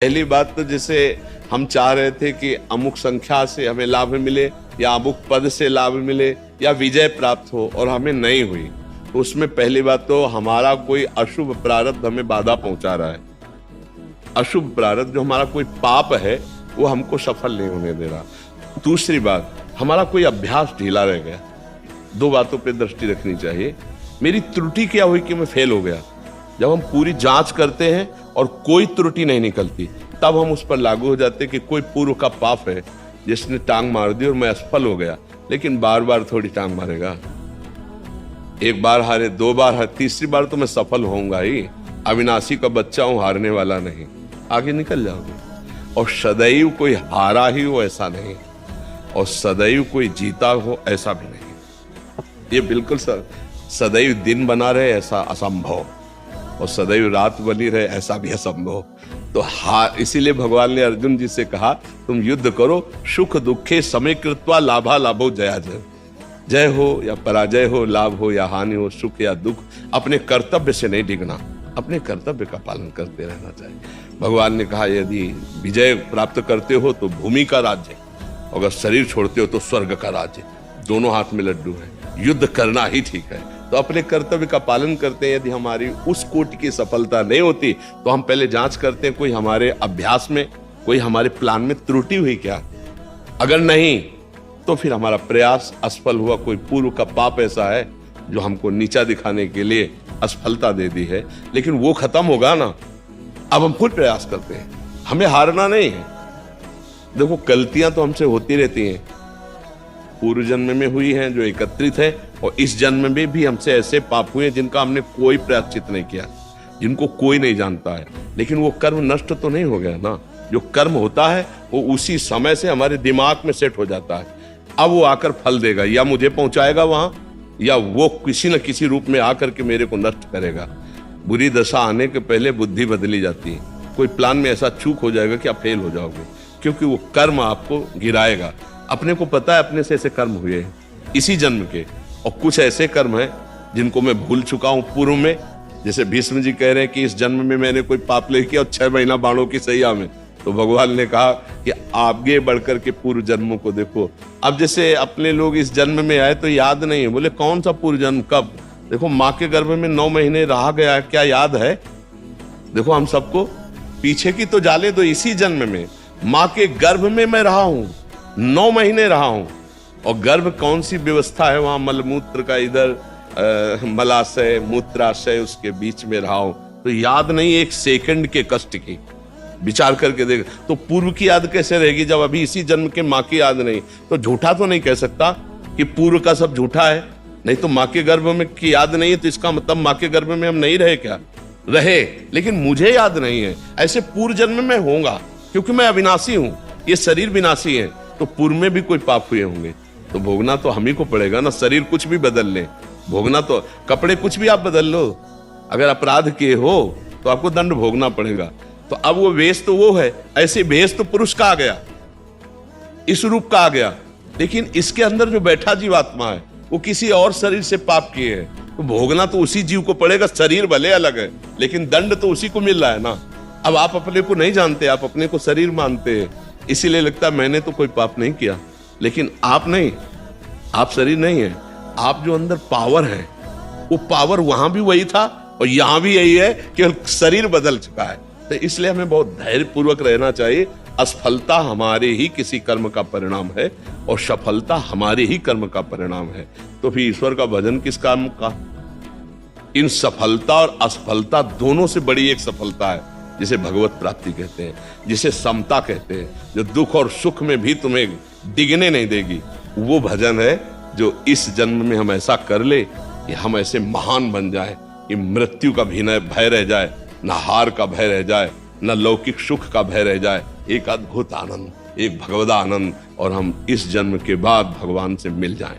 पहली बात तो जैसे हम चाह रहे थे कि अमुक संख्या से हमें लाभ मिले या अमुक पद से लाभ मिले या विजय प्राप्त हो और हमें नहीं हुई, तो उसमें पहली बात तो हमारा कोई अशुभ प्रारब्ध हमें बाधा पहुंचा रहा है। अशुभ प्रारब्ध जो हमारा कोई पाप है वो हमको सफल नहीं होने दे रहा। दूसरी बात, हमारा कोई अभ्यास ढीला रह गया। दो बातों पे दृष्टि रखनी चाहिए। मेरी त्रुटि क्या हुई कि मैं फेल हो गया। जब हम पूरी जांच करते हैं और कोई त्रुटि नहीं निकलती, तब हम उस पर लागू हो जाते कि कोई पूर्व का पाप है जिसने टांग मार दी और मैं असफल हो गया। लेकिन बार बार थोड़ी टांग मारेगा। एक बार हारे, दो बार हारे, तीसरी बार तो मैं सफल होऊंगा ही। अविनाशी का बच्चा हूं, हारने वाला नहीं। आगे निकल जाओगे। और सदैव कोई हारा ही हो ऐसा नहीं, और सदैव कोई जीता हो ऐसा भी नहीं। ये बिल्कुल सदैव दिन बना रहे ऐसा असंभव, और सदैव रात बनी रहे ऐसा भी असंभव। तो इसीलिए भगवान ने अर्जुन जी से कहा, तुम युद्ध करो, सुख दुखे समय कृत्वा लाभा लाभो जया जय। जय हो या पराजय हो, लाभ हो या हानि हो, सुख या दुख, अपने कर्तव्य से नहीं डिगना, अपने कर्तव्य का पालन करते रहना चाहिए। भगवान ने कहा, यदि विजय प्राप्त करते हो तो भूमि का राज्य, अगर शरीर छोड़ते हो तो स्वर्ग का राज्य। दोनों हाथ में लड्डू है, युद्ध करना ही ठीक है। तो अपने कर्तव्य का पालन करते हैं। यदि हमारी उस कोटि की सफलता नहीं होती तो हम पहले जांच करते हैं कोई हमारे अभ्यास में, कोई हमारे प्लान में त्रुटि हुई क्या। अगर नहीं तो फिर हमारा प्रयास असफल हुआ। कोई पूर्व का पाप ऐसा है जो हमको नीचा दिखाने के लिए असफलता दे दी है, लेकिन वो खत्म होगा ना। अब हम खुद प्रयास करते हैं, हमें हारना नहीं है। देखो, गलतियां तो हमसे होती रहती हैं, पूर्व जन्म में हुई हैं जो एकत्रित है, और इस जन्म में भी हमसे ऐसे पाप हुए जिनका हमने कोई प्रायश्चित नहीं किया, जिनको कोई नहीं जानता है। लेकिन वो कर्म नष्ट तो नहीं हो गया ना। जो कर्म होता है वो उसी समय से हमारे दिमाग में सेट हो जाता है। अब वो आकर फल देगा, या मुझे पहुंचाएगा वहां, या वो किसी न किसी रूप में आकर के मेरे को नष्ट करेगा। बुरी दशा आने के पहले बुद्धि बदली जाती है। कोई प्लान में ऐसा चूक हो जाएगा कि आप फेल हो जाओगे, क्योंकि वो कर्म आपको गिराएगा। अपने को पता है अपने से ऐसे कर्म हुए हैं इसी जन्म के, और कुछ ऐसे कर्म हैं जिनको मैं भूल चुका हूं पूर्व में। जैसे भीष्म जी कह रहे हैं कि इस जन्म में मैंने कोई पाप नहीं किया, और 6 महीना बाणों की सैया में। तो भगवान ने कहा कि आगे बढ़कर के पूर्व जन्मों को देखो। अब जैसे अपने लोग इस जन्म में आए तो याद नहीं है। बोले कौन सा पूर्व जन्म, कब? देखो, माँ के गर्भ में 9 महीने रहा गया है, क्या याद है? देखो, हम सबको पीछे की तो जाले दो। इसी जन्म में माँ के गर्भ में मैं रहा हूं, 9 महीने रहा हूं। और गर्भ कौन सी व्यवस्था है वहां, मलमूत्र का, इधर मलाशय मूत्राशय, उसके बीच में रहा हूं। तो याद नहीं एक सेकंड के कष्ट की। विचार करके देख, तो पूर्व की याद कैसे रहेगी जब अभी इसी जन्म के माँ की याद नहीं? तो झूठा तो नहीं कह सकता कि पूर्व का सब झूठा है। नहीं तो माँ के गर्भ में की याद नहीं है तो इसका मतलब माँ के गर्भ में हम नहीं रहे क्या? रहे, लेकिन मुझे याद नहीं है। ऐसे पूर्व जन्म में होगा, क्योंकि मैं अविनाशी हूं, ये शरीर विनाशी है। तो पूर्व में भी कोई पाप हुए होंगे तो भोगना तो हम ही को पड़ेगा ना। शरीर कुछ भी बदल ले, भोगना तो, कपड़े कुछ भी आप बदल लो, अगर अपराध किए हो तो आपको दंड भोगना पड़ेगा। तो अब वो वेश तो वो है, ऐसे वेश तो पुरुष का आ गया, इस रूप का आ गया। लेकिन इसके अंदर जो बैठा जीवात्मा है वो किसी और शरीर से पाप किए है, तो भोगना तो उसी जीव को पड़ेगा। शरीर भले अलग है लेकिन दंड तो उसी को मिल रहा है ना। अब आप अपने को नहीं जानते, आप अपने को शरीर मानते हैं, इसीलिए लगता है मैंने तो कोई पाप नहीं किया। लेकिन आप नहीं, आप शरीर नहीं है। आप जो अंदर पावर है, वो पावर वहां भी वही था और यहां भी यही है, केवल शरीर बदल चुका है। तो इसलिए हमें बहुत धैर्य पूर्वक रहना चाहिए। असफलता हमारे ही किसी कर्म का परिणाम है और सफलता हमारे ही कर्म का परिणाम है। तो फिर ईश्वर का भजन किस काम का? इन सफलता और असफलता दोनों से बड़ी एक सफलता है जिसे भगवत प्राप्ति कहते हैं, जिसे समता कहते हैं, जो दुख और सुख में भी तुम्हें डिगने नहीं देगी। वो भजन है जो इस जन्म में हम ऐसा कर ले कि हम ऐसे महान बन जाए कि मृत्यु का भी न भय रह जाए, न हार का भय रह जाए, न लौकिक सुख का भय रह जाए। एक अद्भुत आनंद, एक भगवद आनंद, और हम इस जन्म के बाद भगवान से मिल जाएं।